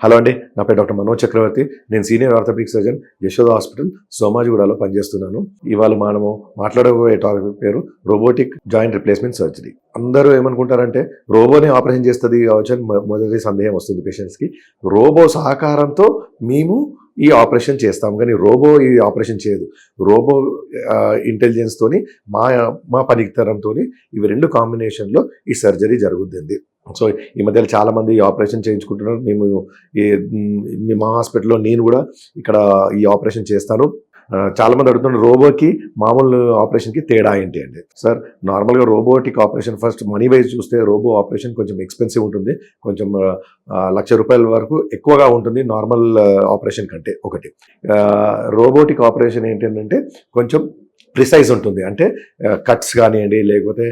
Hello అండి, నా పేరు డాక్టర్ మనోజ్ చక్రవర్తి. నేను senior orthopaedic surgeon Yashoda hospital సోమాజిగూడలో పనిచేస్తున్నాను. ఇవాళ మనము మాట్లాడబోయే టాపిక్ పేరు రోబోటిక్ జాయింట్ రిప్లేస్మెంట్ సర్జరీ. అందరూ ఏమనుకుంటారంటే రోబోనే ఆపరేషన్ చేస్తుంది కావచ్చు అని మొదటి సందేహం వస్తుంది పేషెంట్స్కి. రోబో సహకారంతో మేము ఈ ఆపరేషన్ చేస్తాం, కానీ రోబో ఈ ఆపరేషన్ చేయదు. రోబో ఇంటెలిజెన్స్తోని మా పనితనంతో ఇవి రెండు కాంబినేషన్లో ఈ సర్జరీ జరుగుతుంది. సో ఈ మధ్యలో చాలామంది ఈ ఆపరేషన్ చేయించుకుంటున్నారు. మా హాస్పిటల్లో నేను కూడా ఇక్కడ ఈ ఆపరేషన్ చేస్తాను. చాలామంది అడుగుతున్నారు రోబోకి మామూలు ఆపరేషన్కి తేడా ఏంటి అంటే, సార్ నార్మల్గా robotic operation first money wise చూస్తే రోబో ఆపరేషన్ కొంచెం ఎక్స్పెన్సివ్ ఉంటుంది, కొంచెం ₹1,00,000 వరకు ఎక్కువగా ఉంటుంది నార్మల్ ఆపరేషన్ కంటే. ఒకటి రోబోటిక్ ఆపరేషన్ ఏంటంటే కొంచెం ప్రిసైజ్ ఉంటుంది. అంటే కట్స్ కానివ్వండి, లేకపోతే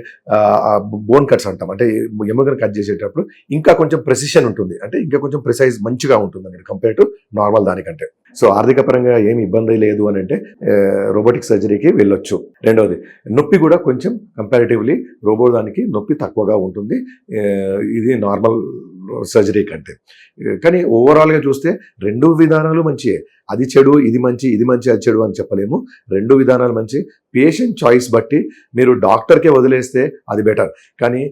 బోన్ కట్స్ అంటాం, అంటే ఎముకను కట్ చేసేటప్పుడు ఇంకా కొంచెం ప్రెసిషన్ ఉంటుంది, అంటే ఇంకా కొంచెం ప్రిసైజ్ మంచిగా ఉంటుంది అన్నట్టు కంపేర్ టు నార్మల్ దానికంటే. సో ఆర్థిక పరంగా ఏమి ఇబ్బంది లేదు అని అంటే రోబోటిక్ సర్జరీకి వెళ్ళొచ్చు. రెండవది నొప్పి కూడా కొంచెం కంపారిటివ్లీ రోబో దానికి నొప్పి తక్కువగా ఉంటుంది ఇది నార్మల్ సర్జరీ కంటే. కానీ ఓవరాల్గా చూస్తే రెండు విధానాలు మంచియే. అది చెడు ఇది మంచి, ఇది మంచి అది చెడు అని చెప్పలేము. రెండు విధానాలు మంచి. పేషెంట్ చాయిస్ బట్టి మీరు డాక్టర్కే వదిలేస్తే అది బెటర్. కానీ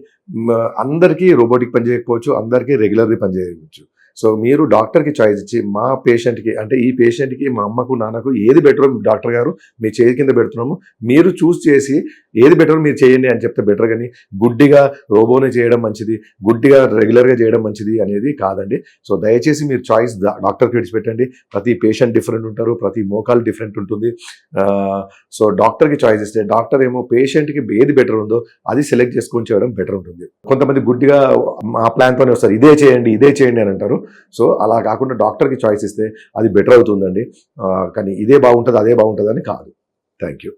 అందరికీ రోబోటిక్ పని చేయకపోవచ్చు, అందరికీ రెగ్యులర్లీ పని చేయవచ్చు. సో మీరు డాక్టర్కి చాయిస్ ఇచ్చి మా పేషెంట్కి, అంటే ఈ పేషెంట్కి మా అమ్మకు నాన్నకు ఏది బెటరో డాక్టర్ గారు మీ చేతి కింద పెడుతున్నాము, మీరు చూస్ చేసి ఏది బెటరో మీరు చేయండి అని చెప్తే బెటర్. కానీ గుడ్డిగా రోబోనే చేయడం మంచిది, గుడ్డిగా రెగ్యులర్గా చేయడం మంచిది అనేది కాదండి. సో దయచేసి మీరు చాయిస్ డాక్టర్కి విడిచిపెట్టండి. ప్రతి పేషెంట్ డిఫరెంట్ ఉంటారు, ప్రతి మోకాలు డిఫరెంట్ ఉంటుంది. సో డాక్టర్కి చాయిస్ ఇస్తే డాక్టర్ ఏమో పేషెంట్కి ఏది బెటర్ ఉందో అది సెలెక్ట్ చేసుకొని చేయడం బెటర్ ఉంటుంది. కొంతమంది గుడ్డిగా ఆ ప్లాన్తోనే వస్తారు, ఇదే చేయండి అని అంటారు. సో అలా కాకుండా డాక్టర్కి చాయిస్ ఇస్తే అది బెటర్ అవుతుందండి. కానీ ఇదే బాగుంటుంది అదే బాగుంటుంది అని కాదు. Thank you.